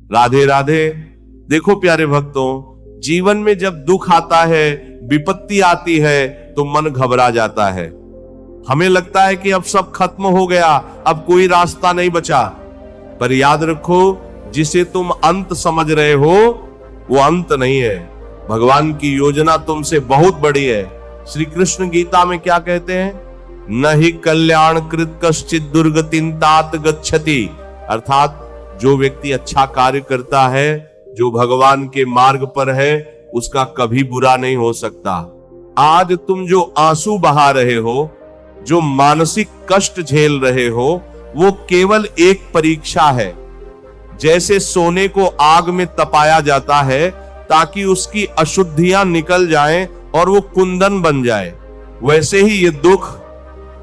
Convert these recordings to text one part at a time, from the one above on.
राधे राधे। देखो प्यारे भक्तों, जीवन में जब दुख आता है, विपत्ति आती है, तो मन घबरा जाता है। हमें लगता है कि अब सब खत्म हो गया, अब कोई रास्ता नहीं बचा। पर याद रखो, जिसे तुम अंत समझ रहे हो वो अंत नहीं है। भगवान की योजना तुमसे बहुत बड़ी है। श्री कृष्ण गीता में क्या कहते हैं? न ही कल्याण कृत कश्चित दुर्गतिं तात गच्छति। अर्थात जो व्यक्ति अच्छा कार्य करता है, जो भगवान के मार्ग पर है, उसका कभी बुरा नहीं हो सकता। आज तुम जो आंसू बहा रहे हो, जो मानसिक कष्ट झेल रहे हो, वो केवल एक परीक्षा है। जैसे सोने को आग में तपाया जाता है ताकि उसकी अशुद्धियां निकल जाएं और वो कुंदन बन जाए, वैसे ही ये दुख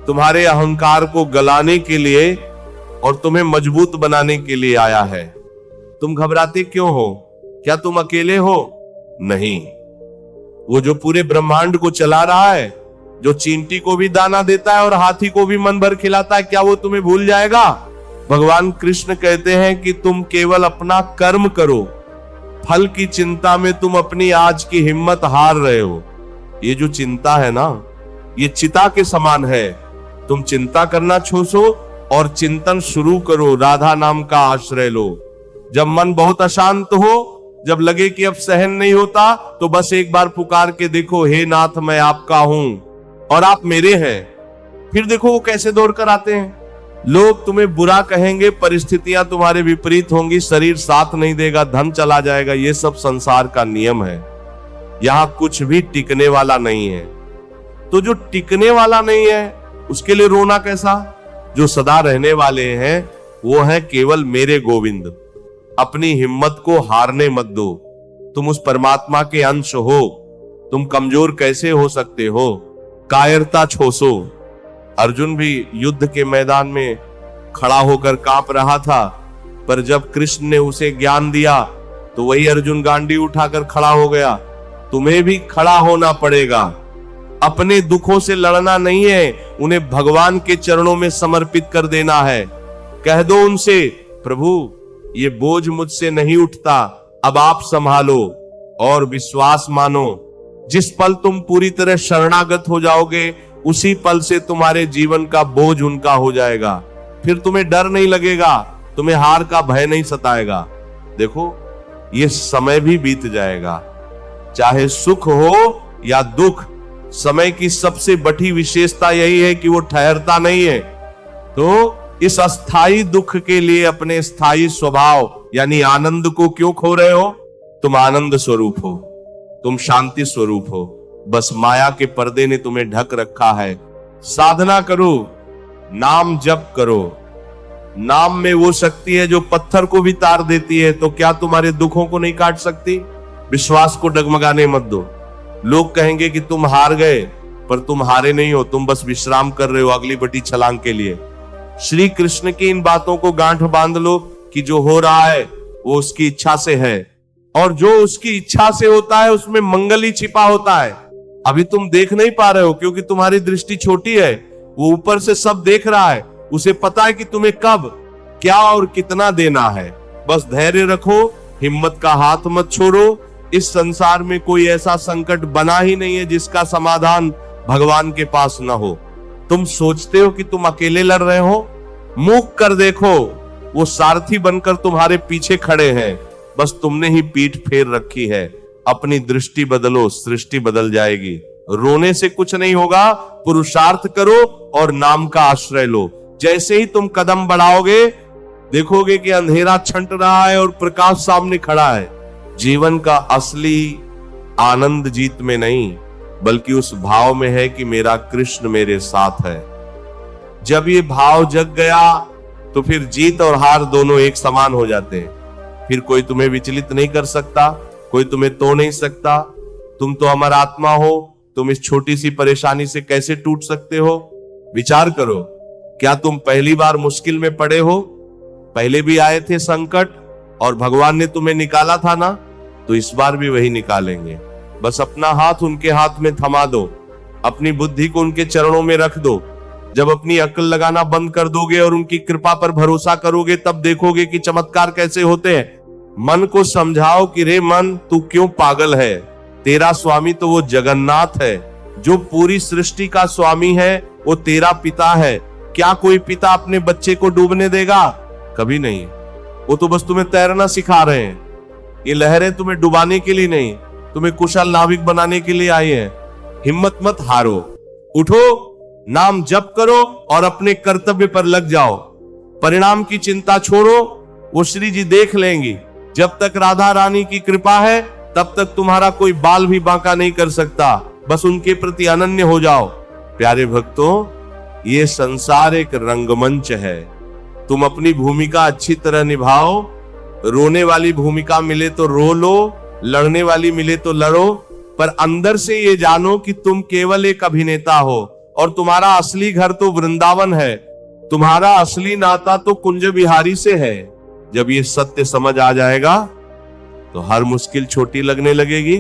तुम्हारे अहंकार को गलाने के लिए और तुम्हें मजबूत बनाने के लिए आया है। तुम घबराते क्यों हो? क्या तुम अकेले हो? नहीं, वो जो पूरे ब्रह्मांड को चला रहा है, जो चींटी को भी दाना देता है और हाथी को भी मन भर खिलाता है, क्या वो तुम्हें भूल जाएगा? भगवान कृष्ण कहते हैं कि तुम केवल अपना कर्म करो, फल की चिंता में तुम अपनी आज की हिम्मत हार रहे हो। ये जो चिंता है ना, ये चिता के समान है। तुम चिंता करना छोड़ो और चिंतन शुरू करो, राधा नाम का आश्रय लो। जब मन बहुत अशांत हो, जब लगे कि अब सहन नहीं होता, तो बस एक बार पुकार के देखो, हे नाथ मैं आपका हूं और आप मेरे हैं। फिर देखो वो कैसे दौड़ कर आते हैं। लोग तुम्हें बुरा कहेंगे, परिस्थितियां तुम्हारे विपरीत होंगी, शरीर साथ नहीं देगा, धन चला जाएगा, ये सब संसार का नियम है। यहां कुछ भी टिकने वाला नहीं है। तो जो टिकने वाला नहीं है उसके लिए रोना कैसा? जो सदा रहने वाले हैं वो है केवल मेरे गोविंद। अपनी हिम्मत को हारने मत दो। तुम उस परमात्मा के अंश हो। तुम कमजोर कैसे हो सकते हो? कायरता छोड़ो। अर्जुन भी युद्ध के मैदान में खड़ा होकर कांप रहा था, पर जब कृष्ण ने उसे ज्ञान दिया तो वही अर्जुन गांडी उठाकर खड़ा हो गया। तुम्हें भी खड़ा होना पड़ेगा। अपने दुखों से लड़ना नहीं है, उन्हें भगवान के चरणों में समर्पित कर देना है। कह दो उनसे, प्रभु ये बोझ मुझसे नहीं उठता, अब आप संभालो। और विश्वास मानो, जिस पल तुम पूरी तरह शरणागत हो जाओगे, उसी पल से तुम्हारे जीवन का बोझ उनका हो जाएगा। फिर तुम्हें डर नहीं लगेगा, तुम्हें हार का भय नहीं सताएगा। देखो ये समय भी बीत जाएगा, चाहे सुख हो या दुख। समय की सबसे बड़ी विशेषता यही है कि वो ठहरता नहीं है। तो इस अस्थाई दुख के लिए अपने स्थायी स्वभाव यानी आनंद को क्यों खो रहे हो? तुम आनंद स्वरूप हो, तुम शांति स्वरूप हो। बस माया के पर्दे ने तुम्हें ढक रखा है। साधना करो, नाम जप करो। नाम में वो शक्ति है जो पत्थर को भी तार देती है, तो क्या तुम्हारे दुखों को नहीं काट सकती? विश्वास को डगमगाने मत दो। लोग कहेंगे कि तुम हार गए, पर तुम हारे नहीं हो, तुम बस विश्राम कर रहे हो अगली बड़ी छलांग के लिए। श्री कृष्ण की इन बातों को गांठ बांध लो कि जो हो रहा है वो उसकी इच्छा से है, और जो उसकी इच्छा से होता है उसमें मंगल ही छिपा होता है। अभी तुम देख नहीं पा रहे हो क्योंकि तुम्हारी दृष्टि छोटी है। वो ऊपर से सब देख रहा है, उसे पता है कि तुम्हें कब, क्या और कितना देना है। बस धैर्य रखो, हिम्मत का हाथ मत छोड़ो। इस संसार में कोई ऐसा संकट बना ही नहीं है जिसका समाधान भगवान के पास न हो। तुम सोचते हो कि तुम अकेले लड़ रहे हो? मुख कर देखो, वो सारथी बनकर तुम्हारे पीछे खड़े हैं। बस तुमने ही पीठ फेर रखी है। अपनी दृष्टि बदलो, सृष्टि बदल जाएगी। रोने से कुछ नहीं होगा, पुरुषार्थ करो और नाम का आश्रय लो। जैसे ही तुम कदम बढ़ाओगे, देखोगे कि अंधेरा छंट रहा है और प्रकाश सामने खड़ा है। जीवन का असली आनंद जीत में नहीं, बल्कि उस भाव में है कि मेरा कृष्ण मेरे साथ है। जब ये भाव जग गया तो फिर जीत और हार दोनों एक समान हो जाते हैं। फिर कोई तुम्हें विचलित नहीं कर सकता, कोई तुम्हें तोड़ नहीं सकता। तुम तो अमर आत्मा हो, तुम इस छोटी सी परेशानी से कैसे टूट सकते हो? विचार करो, क्या तुम पहली बार मुश्किल में पड़े हो? पहले भी आए थे संकट और भगवान ने तुम्हें निकाला था ना, तो इस बार भी वही निकालेंगे। बस अपना हाथ उनके हाथ में थमा दो, अपनी बुद्धि को उनके चरणों में रख दो। जब अपनी अक्ल लगाना बंद कर दोगे और उनकी कृपा पर भरोसा करोगे, तब देखोगे कि चमत्कार कैसे होते हैं। मन को समझाओ कि रे मन, तू क्यों पागल है? तेरा स्वामी तो वो जगन्नाथ है, जो पूरी सृष्टि का स्वामी है, वो तेरा पिता है। क्या कोई पिता अपने बच्चे को डूबने देगा? कभी नहीं। वो तो बस तुम्हें तैरना सिखा रहे हैं। ये लहरें तुम्हें डुबाने के लिए नहीं, तुम्हें कुशल नाविक बनाने के लिए आई हैं। हिम्मत मत हारो, उठो, नाम जप करो और अपने कर्तव्य पर लग जाओ। परिणाम की चिंता छोड़ो, वो श्री जी देख लेंगी। जब तक राधा रानी की कृपा है तब तक तुम्हारा कोई बाल भी बांका नहीं कर सकता। बस उनके प्रति अनन्य हो जाओ। प्यारे भक्तों, ये संसार एक रंगमंच है। तुम अपनी भूमिका अच्छी तरह निभाओ। रोने वाली भूमिका मिले तो रो लो, लड़ने वाली मिले तो लड़ो, पर अंदर से ये जानो कि तुम केवल एक अभिनेता हो और तुम्हारा असली घर तो वृंदावन है। तुम्हारा असली नाता तो कुंज बिहारी से है। जब ये सत्य समझ आ जाएगा तो हर मुश्किल छोटी लगने लगेगी,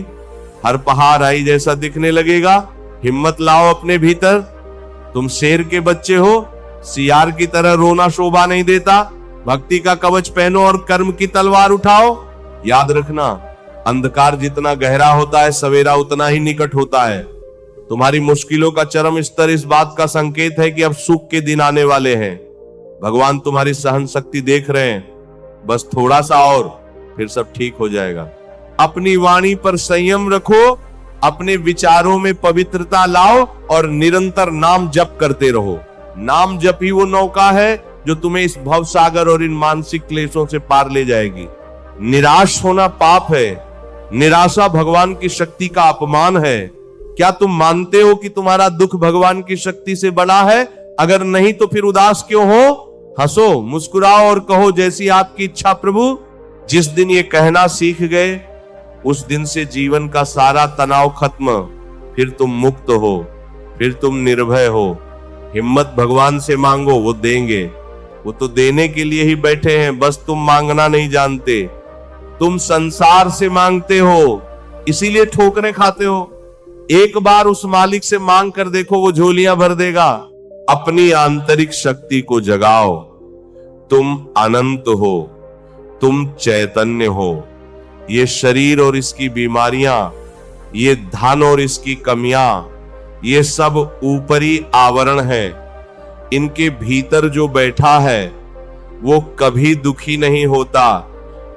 हर पहाड़ आई जैसा दिखने लगेगा। हिम्मत लाओ अपने भीतर। तुम शेर के बच्चे हो, सियार की तरह रोना शोभा नहीं देता। भक्ति का कवच पहनो और कर्म की तलवार उठाओ। याद रखना, अंधकार जितना गहरा होता है, सवेरा उतना ही निकट होता है। तुम्हारी मुश्किलों का चरम स्तर इस बात का संकेत है कि अब सुख के दिन आने वाले हैं। भगवान तुम्हारी सहन शक्ति देख रहे हैं। बस थोड़ा सा और, फिर सब ठीक हो जाएगा। अपनी वाणी पर संयम रखो, अपने विचारों में पवित्रता लाओ और निरंतर नाम जप करते रहो। नाम जप ही वो नौका है जो तुम्हें इस भव सागर और इन मानसिक क्लेशों से पार ले जाएगी। निराश होना पाप है। निराशा भगवान की शक्ति का अपमान है। क्या तुम मानते हो कि तुम्हारा दुख भगवान की शक्ति से बड़ा है? अगर नहीं तो फिर उदास क्यों हो? हंसो, मुस्कुराओ और कहो, जैसी आपकी इच्छा प्रभु। जिस दिन ये कहना सीख गए, उस दिन से जीवन का सारा तनाव खत्म। फिर तुम मुक्त हो, फिर तुम निर्भय हो। हिम्मत भगवान से मांगो, वो देंगे। वो तो देने के लिए ही बैठे हैं, बस तुम मांगना नहीं जानते। तुम संसार से मांगते हो, इसीलिए ठोकरें खाते हो। एक बार उस मालिक से मांग कर देखो, वो झोलियां भर देगा। अपनी आंतरिक शक्ति को जगाओ। तुम अनंत हो, तुम चैतन्य हो। ये शरीर और इसकी बीमारियां, ये धन और इसकी कमियां, ये सब ऊपरी आवरण है। इनके भीतर जो बैठा है वो कभी दुखी नहीं होता।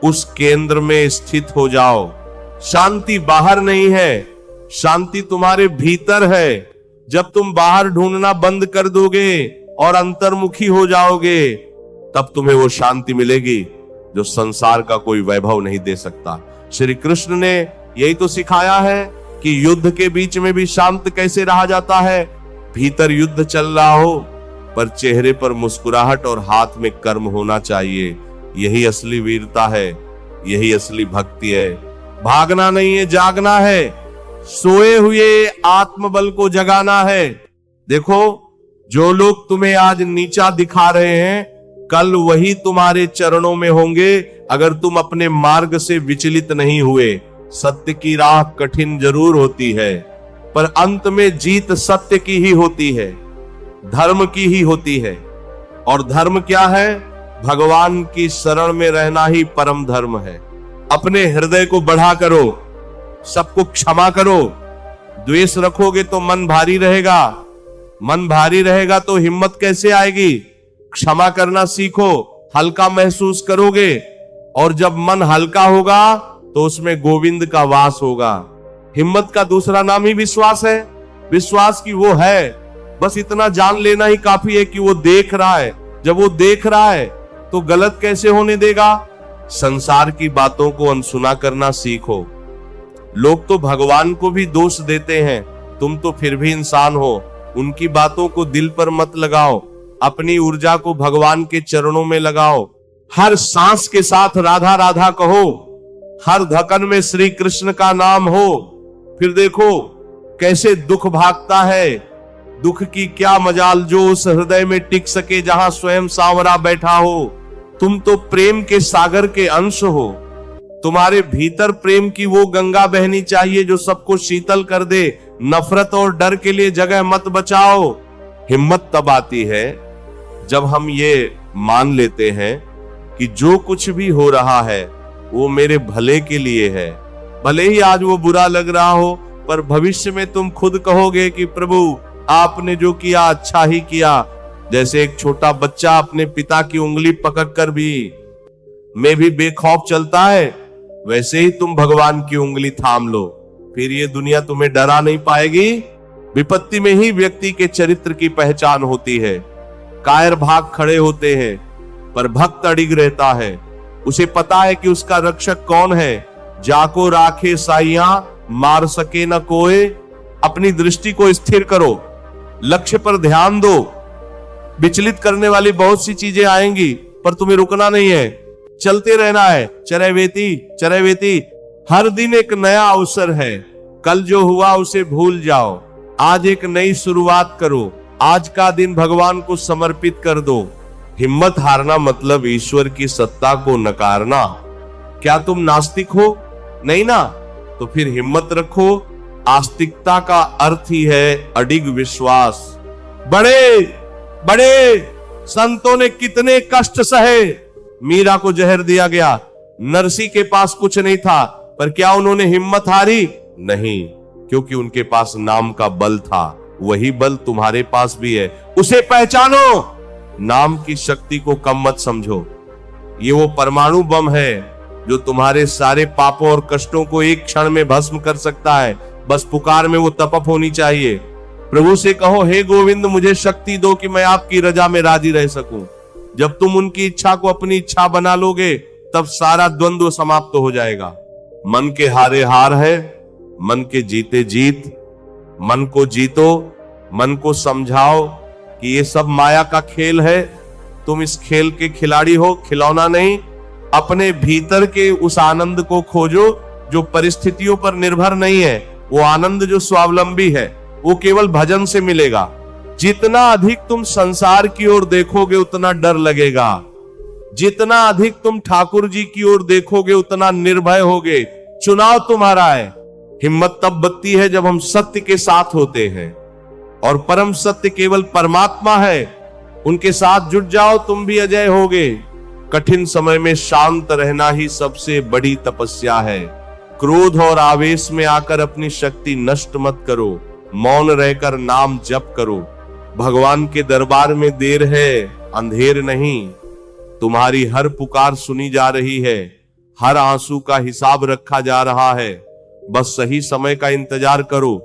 उस केंद्र में स्थित हो जाओ। शांति बाहर नहीं है, शांति तुम्हारे भीतर है। जब तुम बाहर ढूंढना बंद कर दोगे और अंतर्मुखी हो जाओगे, तब तुम्हें वो शांति मिलेगी जो संसार का कोई वैभव नहीं दे सकता। श्री कृष्ण ने यही तो सिखाया है कि युद्ध के बीच में भी शांत कैसे रहा जाता है। भीतर युद्ध चल रहा हो पर चेहरे पर मुस्कुराहट और हाथ में कर्म होना चाहिए। यही असली वीरता है, यही असली भक्ति है। भागना नहीं है, जागना है। सोए हुए आत्मबल को जगाना है। देखो, जो लोग तुम्हें आज नीचा दिखा रहे हैं, कल वही तुम्हारे चरणों में होंगे अगर तुम अपने मार्ग से विचलित नहीं हुए। सत्य की राह कठिन जरूर होती है, पर अंत में जीत सत्य की ही होती है, धर्म की ही होती है। और धर्म क्या है? भगवान की शरण में रहना ही परम धर्म है। अपने हृदय को बढ़ा करो, सबको क्षमा करो। द्वेष रखोगे तो मन भारी रहेगा, मन भारी रहेगा तो हिम्मत कैसे आएगी? क्षमा करना सीखो, हल्का महसूस करोगे, और जब मन हल्का होगा तो उसमें गोविंद का वास होगा। हिम्मत का दूसरा नाम ही विश्वास है। विश्वास की वो है, बस इतना जान लेना ही काफी है कि वो देख रहा है। जब वो देख रहा है तो गलत कैसे होने देगा? संसार की बातों को अनसुना करना सीखो। लोग तो भगवान को भी दोष देते हैं, तुम तो फिर भी इंसान हो। उनकी बातों को दिल पर मत लगाओ, अपनी ऊर्जा को भगवान के चरणों में लगाओ। हर सांस के साथ राधा राधा कहो, हर धड़कन में श्री कृष्ण का नाम हो। फिर देखो कैसे दुख भागता है। दुख की क्या मजाल जो उस हृदय में टिक सके जहां स्वयं सांवरा बैठा हो। तुम तो प्रेम के सागर के अंश हो। तुम्हारे भीतर प्रेम की वो गंगा बहनी चाहिए जो सबको शीतल कर दे। नफरत और डर के लिए जगह मत बचाओ। हिम्मत तब आती है जब हम ये मान लेते हैं कि जो कुछ भी हो रहा है वो मेरे भले के लिए है। भले ही आज वो बुरा लग रहा हो, पर भविष्य में तुम खुद कहोगे कि प्रभु आपने जो किया अच्छा ही किया। जैसे एक छोटा बच्चा अपने पिता की उंगली पकड़कर भी में भी बेखौफ चलता है, वैसे ही तुम भगवान की उंगली थाम लो, फिर ये दुनिया तुम्हें डरा नहीं पाएगी। विपत्ति में ही व्यक्ति के चरित्र की पहचान होती है। कायर भाग खड़े होते हैं, पर भक्त अडिग रहता है। उसे पता है कि उसका रक्षक कौन है। जाको राखे साइया, मार सके न कोई। अपनी दृष्टि को स्थिर करो, लक्ष्य पर ध्यान दो। विचलित करने वाली बहुत सी चीजें आएंगी, पर तुम्हें रुकना नहीं है, चलते रहना है। चरैवेति चरैवेति, हर दिन एक नया अवसर है। कल जो हुआ उसे भूल जाओ, आज एक नई शुरुआत करो। आज का दिन भगवान को समर्पित कर दो। हिम्मत हारना मतलब ईश्वर की सत्ता को नकारना। क्या तुम नास्तिक हो? नहीं ना, तो फिर हिम्मत रखो। आस्तिकता का अर्थ ही है अडिग विश्वास। बड़े बड़े संतों ने कितने कष्ट सहे। मीरा को जहर दिया गया, नरसी के पास कुछ नहीं था, पर क्या उन्होंने हिम्मत हारी? नहीं, क्योंकि उनके पास नाम का बल था। वही बल तुम्हारे पास भी है, उसे पहचानो। नाम की शक्ति को कम मत समझो। ये वो परमाणु बम है जो तुम्हारे सारे पापों और कष्टों को एक क्षण में भस्म कर सकता है। बस पुकार में वो तपप होनी चाहिए। प्रभु से कहो, हे गोविंद मुझे शक्ति दो कि मैं आपकी रजा में राजी रह सकूं। जब तुम उनकी इच्छा को अपनी इच्छा बना लोगे, तब सारा द्वंद्व समाप्त हो जाएगा। मन के हारे हार है, मन के जीते जीत। मन को जीतो, मन को समझाओ कि ये सब माया का खेल है। तुम इस खेल के खिलाड़ी हो, खिलौना नहीं। अपने भीतर के उस आनंद को खोजो जो परिस्थितियों पर निर्भर नहीं है। वो आनंद जो स्वावलंबी है, वो केवल भजन से मिलेगा। जितना अधिक तुम संसार की ओर देखोगे उतना डर लगेगा। जितना अधिक तुम ठाकुर जी की ओर देखोगे उतना निर्भय होगे। चुनाव तुम्हारा है। हिम्मत तब बनती है जब हम सत्य के साथ होते हैं, और परम सत्य केवल परमात्मा है। उनके साथ जुट जाओ, तुम भी अजय होगे। कठिन समय में शांत रहना ही सबसे बड़ी तपस्या है। क्रोध और आवेश में आकर अपनी शक्ति नष्ट मत करो। मौन रहकर नाम जप करो। भगवान के दरबार में देर है, अंधेर नहीं। तुम्हारी हर पुकार सुनी जा रही है, हर आंसू का हिसाब रखा जा रहा है। बस सही समय का इंतजार करो।